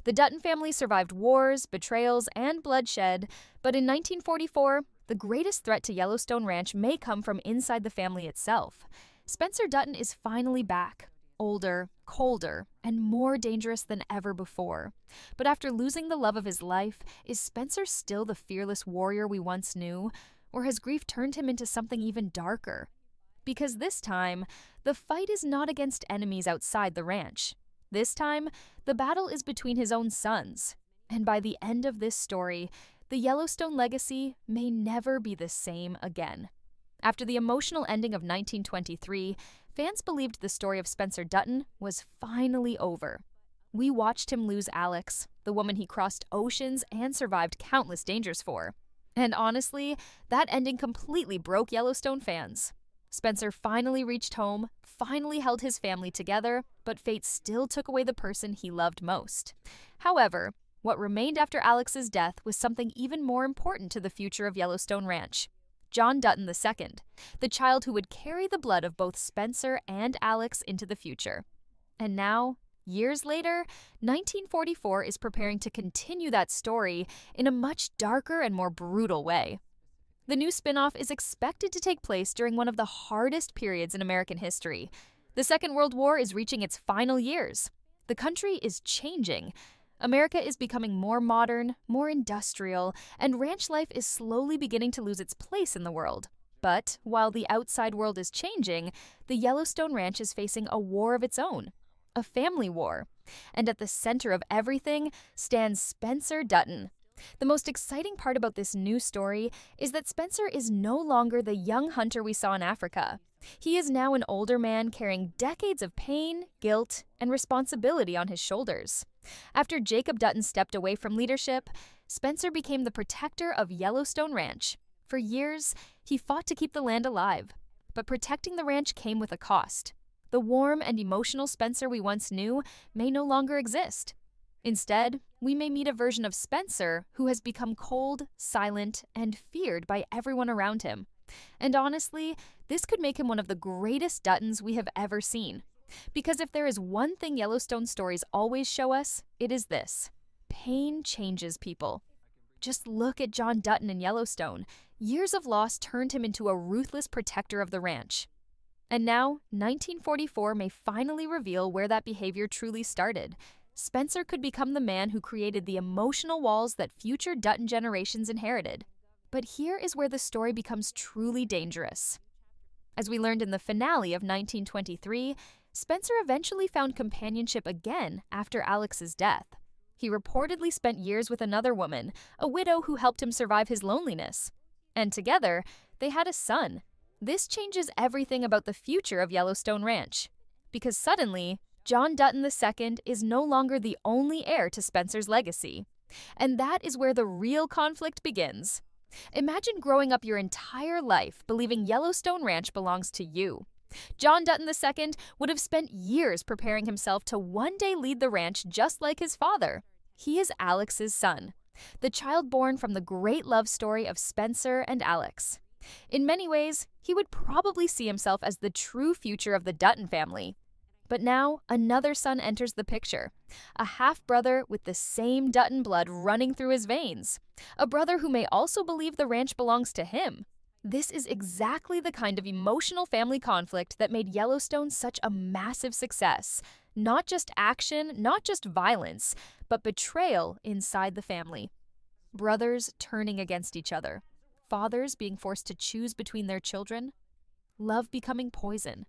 The Dutton family survived wars, betrayals, and bloodshed, but in 1944, the greatest threat to Yellowstone Ranch may come from inside the family itself. Spencer Dutton is finally back, older, colder, and more dangerous than ever before. But after losing the love of his life, is Spencer still the fearless warrior we once knew, or has grief turned him into something even darker? Because this time, the fight is not against enemies outside the ranch. This time, the battle is between his own sons. And by the end of this story, the Yellowstone legacy may never be the same again. After the emotional ending of 1923, fans believed the story of Spencer Dutton was finally over. We watched him lose Alex, the woman he crossed oceans and survived countless dangers for. And honestly, that ending completely broke Yellowstone fans. Spencer finally reached home, finally held his family together, but fate still took away the person he loved most. However, what remained after Alex's death was something even more important to the future of Yellowstone Ranch. John Dutton II, the child who would carry the blood of both Spencer and Alex into the future. And now, years later, 1944 is preparing to continue that story in a much darker and more brutal way. The new spin-off is expected to take place during one of the hardest periods in American history. The Second World War is reaching its final years. The country is changing. America is becoming more modern, more industrial, and ranch life is slowly beginning to lose its place in the world. But while the outside world is changing, the Yellowstone Ranch is facing a war of its own, a family war. And at the center of everything stands Spencer Dutton. The most exciting part about this new story is that Spencer is no longer the young hunter we saw in Africa. He is now an older man carrying decades of pain, guilt, and responsibility on his shoulders. After Jacob Dutton stepped away from leadership, Spencer became the protector of Yellowstone Ranch. For years, he fought to keep the land alive. But protecting the ranch came with a cost. The warm and emotional Spencer we once knew may no longer exist. Instead, we may meet a version of Spencer who has become cold, silent, and feared by everyone around him. And honestly, this could make him one of the greatest Duttons we have ever seen. Because if there is one thing Yellowstone stories always show us, it is this: pain changes people. Just look at John Dutton in Yellowstone. Years of loss turned him into a ruthless protector of the ranch. And now, 1944 may finally reveal where that behavior truly started. Spencer could become the man who created the emotional walls that future Dutton generations inherited. But here is where the story becomes truly dangerous. As we learned in the finale of 1923, Spencer eventually found companionship again after Alex's death. He reportedly spent years with another woman, a widow who helped him survive his loneliness. And together, they had a son. This changes everything about the future of Yellowstone Ranch. Because suddenly, John Dutton II is no longer the only heir to Spencer's legacy. And that is where the real conflict begins. Imagine growing up your entire life believing Yellowstone Ranch belongs to you. John Dutton II would have spent years preparing himself to one day lead the ranch just like his father. He is Alex's son, the child born from the great love story of Spencer and Alex. In many ways, he would probably see himself as the true future of the Dutton family. But now, another son enters the picture, a half-brother with the same Dutton blood running through his veins, a brother who may also believe the ranch belongs to him. This is exactly the kind of emotional family conflict that made Yellowstone such a massive success. Not just action, not just violence, but betrayal inside the family. Brothers turning against each other, fathers being forced to choose between their children, love becoming poison.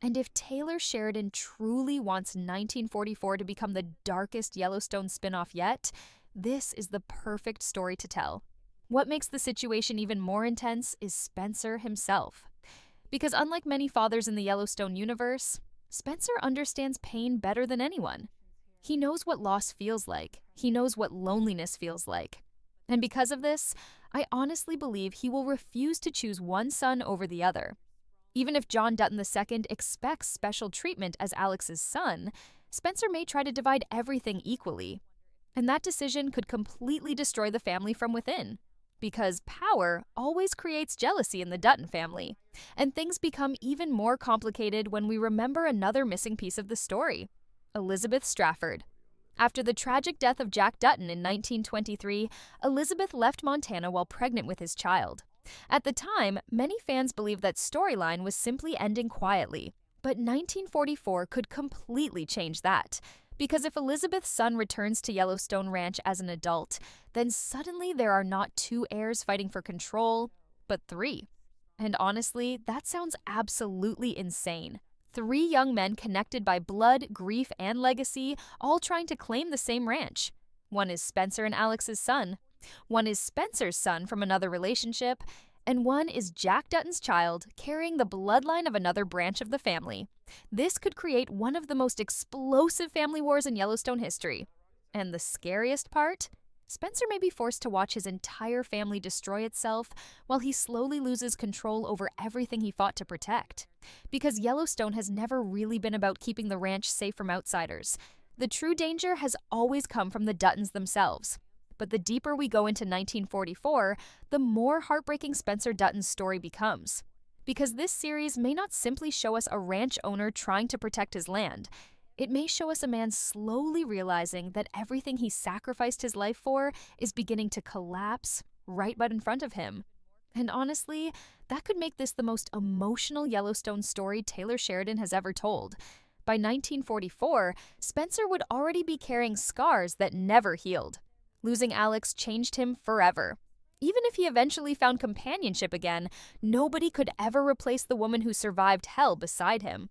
And if Taylor Sheridan truly wants 1944 to become the darkest Yellowstone spinoff yet, this is the perfect story to tell. What makes the situation even more intense is Spencer himself. Because unlike many fathers in the Yellowstone universe, Spencer understands pain better than anyone. He knows what loss feels like. He knows what loneliness feels like. And because of this, I honestly believe he will refuse to choose one son over the other. Even if John Dutton II expects special treatment as Alex's son, Spencer may try to divide everything equally. And that decision could completely destroy the family from within. Because power always creates jealousy in the Dutton family. And things become even more complicated when we remember another missing piece of the story: Elizabeth Strafford. After the tragic death of Jack Dutton in 1923, Elizabeth left Montana while pregnant with his child. At the time, many fans believed that storyline was simply ending quietly, but 1944 could completely change that. Because if Elizabeth's son returns to Yellowstone Ranch as an adult, then suddenly there are not two heirs fighting for control, but three. And honestly, that sounds absolutely insane. Three young men connected by blood, grief, and legacy, all trying to claim the same ranch. One is Spencer and Alex's son. One is Spencer's son from another relationship. And one is Jack Dutton's child, carrying the bloodline of another branch of the family. This could create one of the most explosive family wars in Yellowstone history. And the scariest part? Spencer may be forced to watch his entire family destroy itself while he slowly loses control over everything he fought to protect. Because Yellowstone has never really been about keeping the ranch safe from outsiders. The true danger has always come from the Duttons themselves. But the deeper we go into 1944, the more heartbreaking Spencer Dutton's story becomes. Because this series may not simply show us a ranch owner trying to protect his land. It may show us a man slowly realizing that everything he sacrificed his life for is beginning to collapse right but in front of him. And honestly, that could make this the most emotional Yellowstone story Taylor Sheridan has ever told. By 1944, Spencer would already be carrying scars that never healed. Losing Alex changed him forever. Even if he eventually found companionship again, nobody could ever replace the woman who survived hell beside him.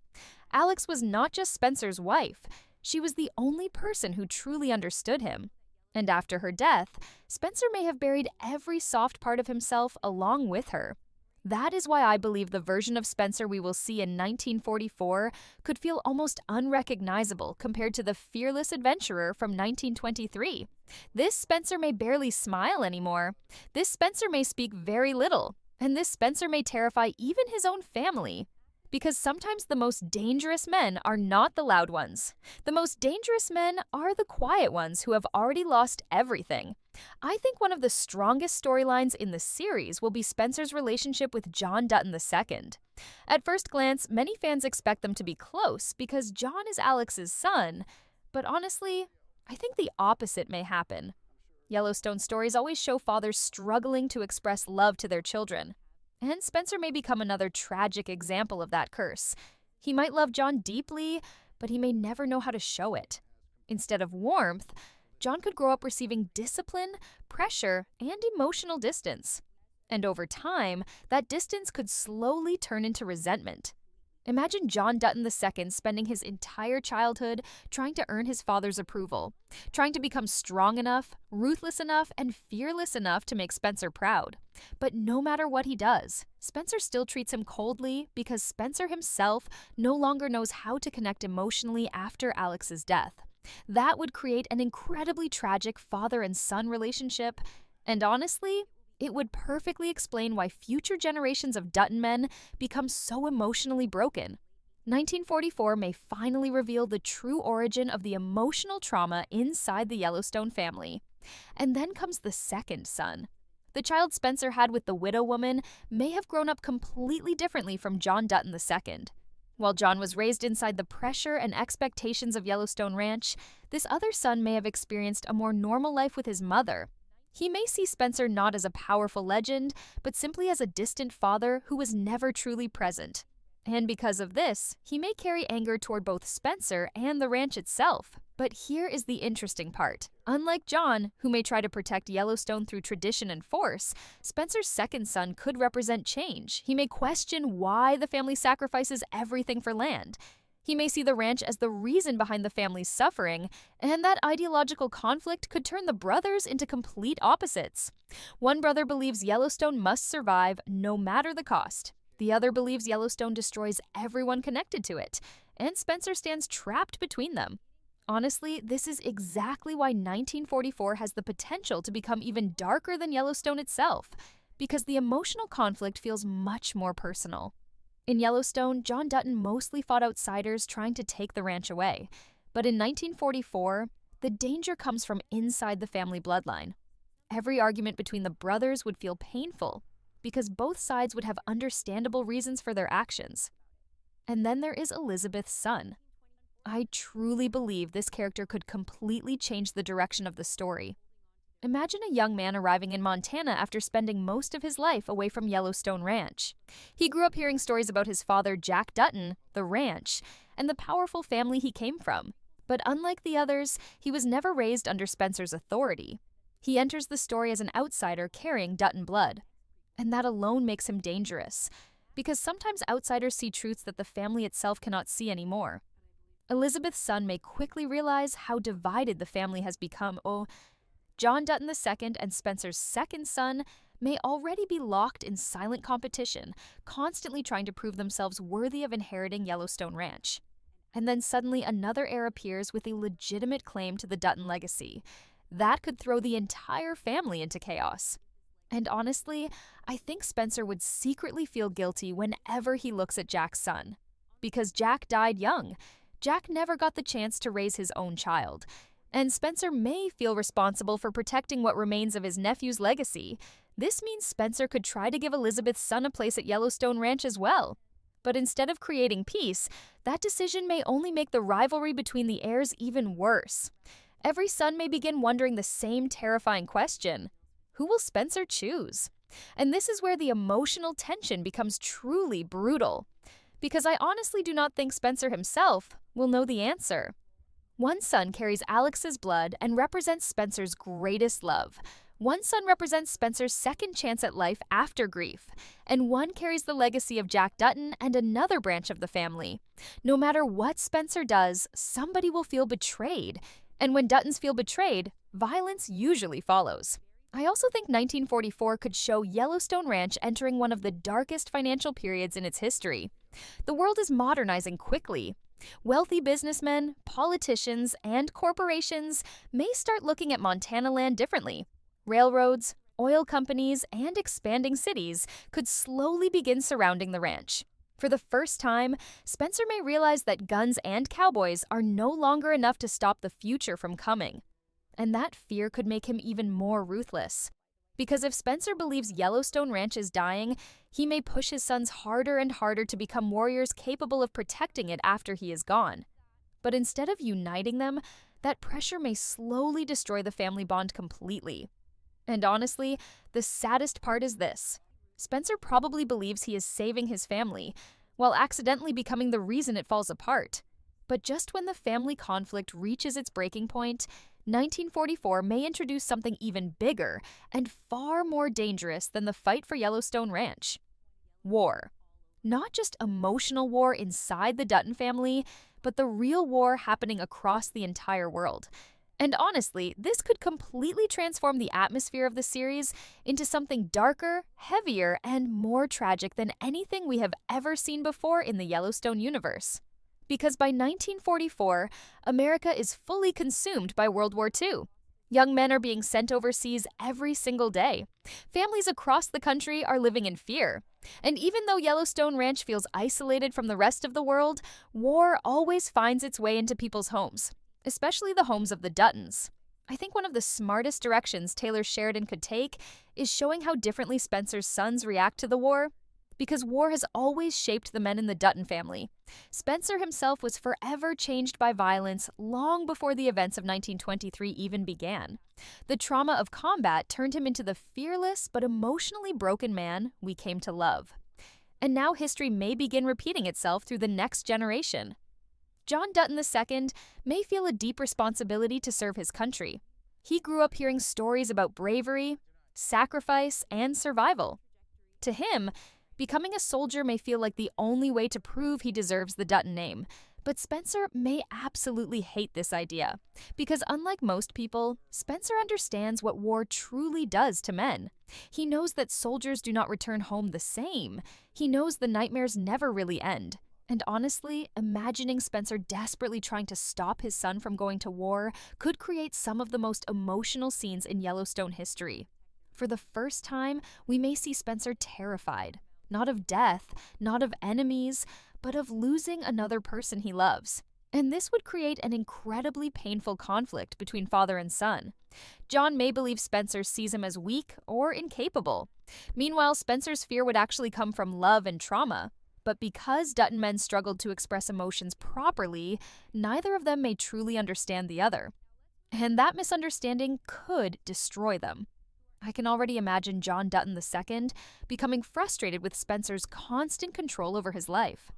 Alex was not just Spencer's wife, she was the only person who truly understood him. And after her death, Spencer may have buried every soft part of himself along with her. That is why I believe the version of Spencer we will see in 1944 could feel almost unrecognizable compared to the fearless adventurer from 1923. This Spencer may barely smile anymore. This Spencer may speak very little. And this Spencer may terrify even his own family. Because sometimes the most dangerous men are not the loud ones. The most dangerous men are the quiet ones who have already lost everything. I think one of the strongest storylines in the series will be Spencer's relationship with John Dutton II. At first glance, many fans expect them to be close because John is Alex's son, but honestly, I think the opposite may happen. Yellowstone stories always show fathers struggling to express love to their children. And Spencer may become another tragic example of that curse. He might love John deeply, but he may never know how to show it. Instead of warmth, John could grow up receiving discipline, pressure, and emotional distance. And over time, that distance could slowly turn into resentment. Imagine John Dutton II spending his entire childhood trying to earn his father's approval, trying to become strong enough, ruthless enough, and fearless enough to make Spencer proud. But no matter what he does, Spencer still treats him coldly because Spencer himself no longer knows how to connect emotionally after Alex's death. That would create an incredibly tragic father and son relationship, and honestly, it would perfectly explain why future generations of Dutton men become so emotionally broken. 1944 may finally reveal the true origin of the emotional trauma inside the Yellowstone family. And then comes the second son. The child Spencer had with the widow woman may have grown up completely differently from John Dutton II. While John was raised inside the pressure and expectations of Yellowstone Ranch, this other son may have experienced a more normal life with his mother. He may see Spencer not as a powerful legend, but simply as a distant father who was never truly present. And because of this, he may carry anger toward both Spencer and the ranch itself. But here is the interesting part. Unlike John, who may try to protect Yellowstone through tradition and force, Spencer's second son could represent change. He may question why the family sacrifices everything for land. He may see the ranch as the reason behind the family's suffering, and that ideological conflict could turn the brothers into complete opposites. One brother believes Yellowstone must survive no matter the cost. The other believes Yellowstone destroys everyone connected to it, and Spencer stands trapped between them. Honestly, this is exactly why 1944 has the potential to become even darker than Yellowstone itself, because the emotional conflict feels much more personal. In Yellowstone, John Dutton mostly fought outsiders trying to take the ranch away. But in 1944, the danger comes from inside the family bloodline. Every argument between the brothers would feel painful because both sides would have understandable reasons for their actions. And then there is Elizabeth's son. I truly believe this character could completely change the direction of the story. Imagine a young man arriving in Montana after spending most of his life away from Yellowstone Ranch. He grew up hearing stories about his father, Jack Dutton, the ranch, and the powerful family he came from. But unlike the others, he was never raised under Spencer's authority. He enters the story as an outsider carrying Dutton blood. And that alone makes him dangerous, because sometimes outsiders see truths that the family itself cannot see anymore. Elizabeth's son may quickly realize how divided the family has become. John Dutton II and Spencer's second son may already be locked in silent competition, constantly trying to prove themselves worthy of inheriting Yellowstone Ranch. And then suddenly another heir appears with a legitimate claim to the Dutton legacy. That could throw the entire family into chaos. And honestly, I think Spencer would secretly feel guilty whenever he looks at Jack's son. Because Jack died young. Jack never got the chance to raise his own child. And Spencer may feel responsible for protecting what remains of his nephew's legacy. This means Spencer could try to give Elizabeth's son a place at Yellowstone Ranch as well. But instead of creating peace, that decision may only make the rivalry between the heirs even worse. Every son may begin wondering the same terrifying question: who will Spencer choose? And this is where the emotional tension becomes truly brutal. Because I honestly do not think Spencer himself will know the answer. One son carries Alex's blood and represents Spencer's greatest love. One son represents Spencer's second chance at life after grief. And one carries the legacy of Jack Dutton and another branch of the family. No matter what Spencer does, somebody will feel betrayed. And when Duttons feel betrayed, violence usually follows. I also think 1944 could show Yellowstone Ranch entering one of the darkest financial periods in its history. The world is modernizing quickly. Wealthy businessmen, politicians, and corporations may start looking at Montana land differently. Railroads, oil companies, and expanding cities could slowly begin surrounding the ranch. For the first time, Spencer may realize that guns and cowboys are no longer enough to stop the future from coming. And that fear could make him even more ruthless. Because if Spencer believes Yellowstone Ranch is dying, he may push his sons harder and harder to become warriors capable of protecting it after he is gone. But instead of uniting them, that pressure may slowly destroy the family bond completely. And honestly, the saddest part is this: Spencer probably believes he is saving his family, while accidentally becoming the reason it falls apart. But just when the family conflict reaches its breaking point, 1944 may introduce something even bigger and far more dangerous than the fight for Yellowstone Ranch. War. Not just emotional war inside the Dutton family, but the real war happening across the entire world. And honestly, this could completely transform the atmosphere of the series into something darker, heavier, and more tragic than anything we have ever seen before in the Yellowstone universe. Because by 1944, America is fully consumed by World War II. Young men are being sent overseas every single day. Families across the country are living in fear. And even though Yellowstone Ranch feels isolated from the rest of the world, war always finds its way into people's homes, especially the homes of the Duttons. I think one of the smartest directions Taylor Sheridan could take is showing how differently Spencer's sons react to the war. Because war has always shaped the men in the Dutton family. Spencer himself was forever changed by violence long before the events of 1923 even began. The trauma of combat turned him into the fearless but emotionally broken man we came to love. And now history may begin repeating itself through the next generation. John Dutton II may feel a deep responsibility to serve his country. He grew up hearing stories about bravery, sacrifice, and survival. To him, becoming a soldier may feel like the only way to prove he deserves the Dutton name, but Spencer may absolutely hate this idea, because unlike most people, Spencer understands what war truly does to men. He knows that soldiers do not return home the same. He knows the nightmares never really end. And honestly, imagining Spencer desperately trying to stop his son from going to war could create some of the most emotional scenes in Yellowstone history. For the first time, we may see Spencer terrified. Not of death, not of enemies, but of losing another person he loves. And this would create an incredibly painful conflict between father and son. John may believe Spencer sees him as weak or incapable. Meanwhile, Spencer's fear would actually come from love and trauma. But because Dutton men struggled to express emotions properly, neither of them may truly understand the other. And that misunderstanding could destroy them. I can already imagine John Dutton II becoming frustrated with Spencer's constant control over his life.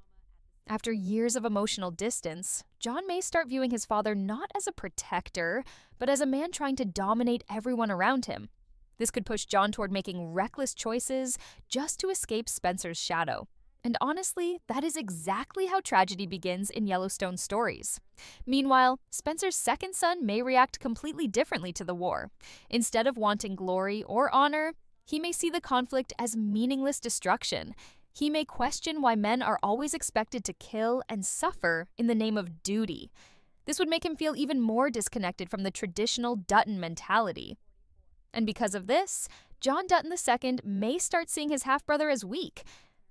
After years of emotional distance, John may start viewing his father not as a protector, but as a man trying to dominate everyone around him. This could push John toward making reckless choices just to escape Spencer's shadow. And honestly, that is exactly how tragedy begins in Yellowstone stories. Meanwhile, Spencer's second son may react completely differently to the war. Instead of wanting glory or honor, he may see the conflict as meaningless destruction. He may question why men are always expected to kill and suffer in the name of duty. This would make him feel even more disconnected from the traditional Dutton mentality. And because of this, John Dutton II may start seeing his half-brother as weak.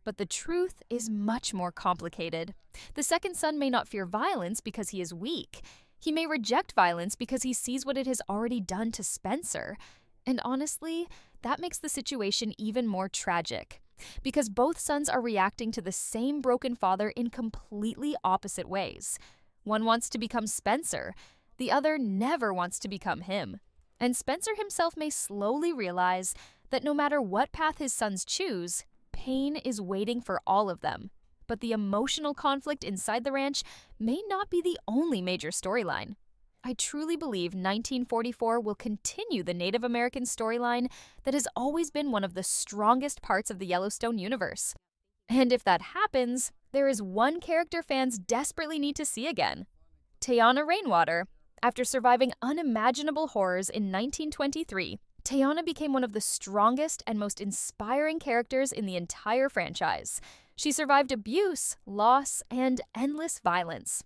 But the truth is much more complicated. The second son may not fear violence because he is weak. He may reject violence because he sees what it has already done to Spencer. And honestly, that makes the situation even more tragic. Because both sons are reacting to the same broken father in completely opposite ways. One wants to become Spencer. The other never wants to become him. And Spencer himself may slowly realize that no matter what path his sons choose, pain is waiting for all of them. But the emotional conflict inside the ranch may not be the only major storyline. I truly believe 1944 will continue the Native American storyline that has always been one of the strongest parts of the Yellowstone universe. And if that happens, there is one character fans desperately need to see again: Tiana Rainwater. After surviving unimaginable horrors in 1923, Tiana became one of the strongest and most inspiring characters in the entire franchise. She survived abuse, loss, and endless violence.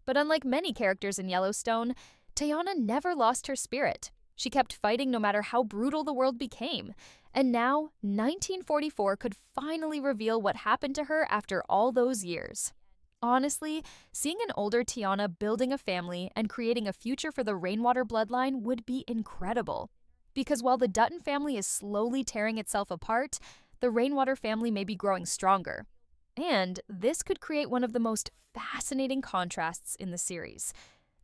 But unlike many characters in Yellowstone, Tiana never lost her spirit. She kept fighting no matter how brutal the world became. And now, 1944 could finally reveal what happened to her after all those years. Honestly, seeing an older Tiana building a family and creating a future for the Rainwater bloodline would be incredible. Because while the Dutton family is slowly tearing itself apart, the Rainwater family may be growing stronger. And this could create one of the most fascinating contrasts in the series.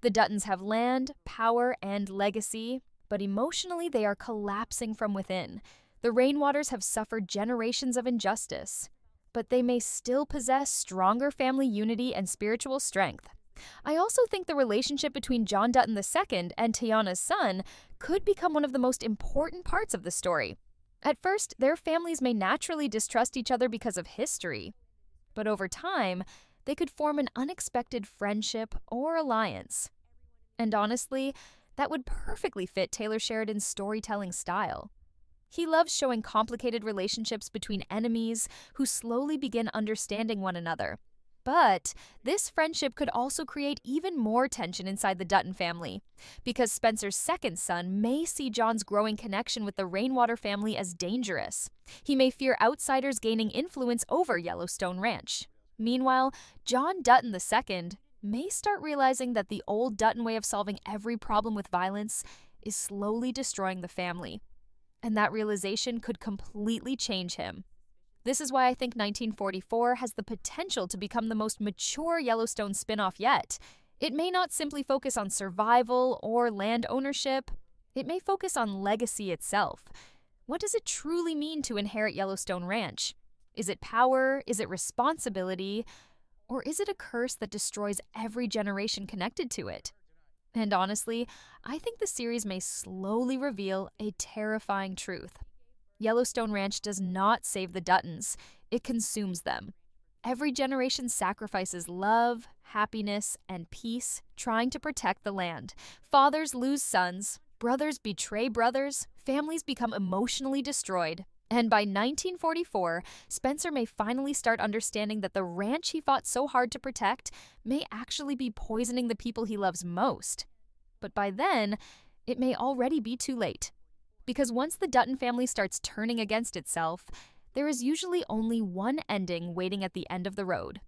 The Duttons have land, power, and legacy, but emotionally they are collapsing from within. The Rainwaters have suffered generations of injustice, but they may still possess stronger family unity and spiritual strength. I also think the relationship between John Dutton II and Tiana's son could become one of the most important parts of the story. At first, their families may naturally distrust each other because of history, but over time, they could form an unexpected friendship or alliance. And honestly, that would perfectly fit Taylor Sheridan's storytelling style. He loves showing complicated relationships between enemies who slowly begin understanding one another. But this friendship could also create even more tension inside the Dutton family, because Spencer's second son may see John's growing connection with the Rainwater family as dangerous. He may fear outsiders gaining influence over Yellowstone Ranch. Meanwhile, John Dutton II may start realizing that the old Dutton way of solving every problem with violence is slowly destroying the family. And that realization could completely change him. This is why I think 1944 has the potential to become the most mature Yellowstone spin-off yet. It may not simply focus on survival or land ownership. It may focus on legacy itself. What does it truly mean to inherit Yellowstone Ranch? Is it power? Is it responsibility? Or is it a curse that destroys every generation connected to it? And honestly, I think the series may slowly reveal a terrifying truth. Yellowstone Ranch does not save the Duttons, it consumes them. Every generation sacrifices love, happiness, and peace, trying to protect the land. Fathers lose sons, brothers betray brothers, families become emotionally destroyed. And by 1944, Spencer may finally start understanding that the ranch he fought so hard to protect may actually be poisoning the people he loves most. But by then, it may already be too late. Because once the Dutton family starts turning against itself, there is usually only one ending waiting at the end of the road.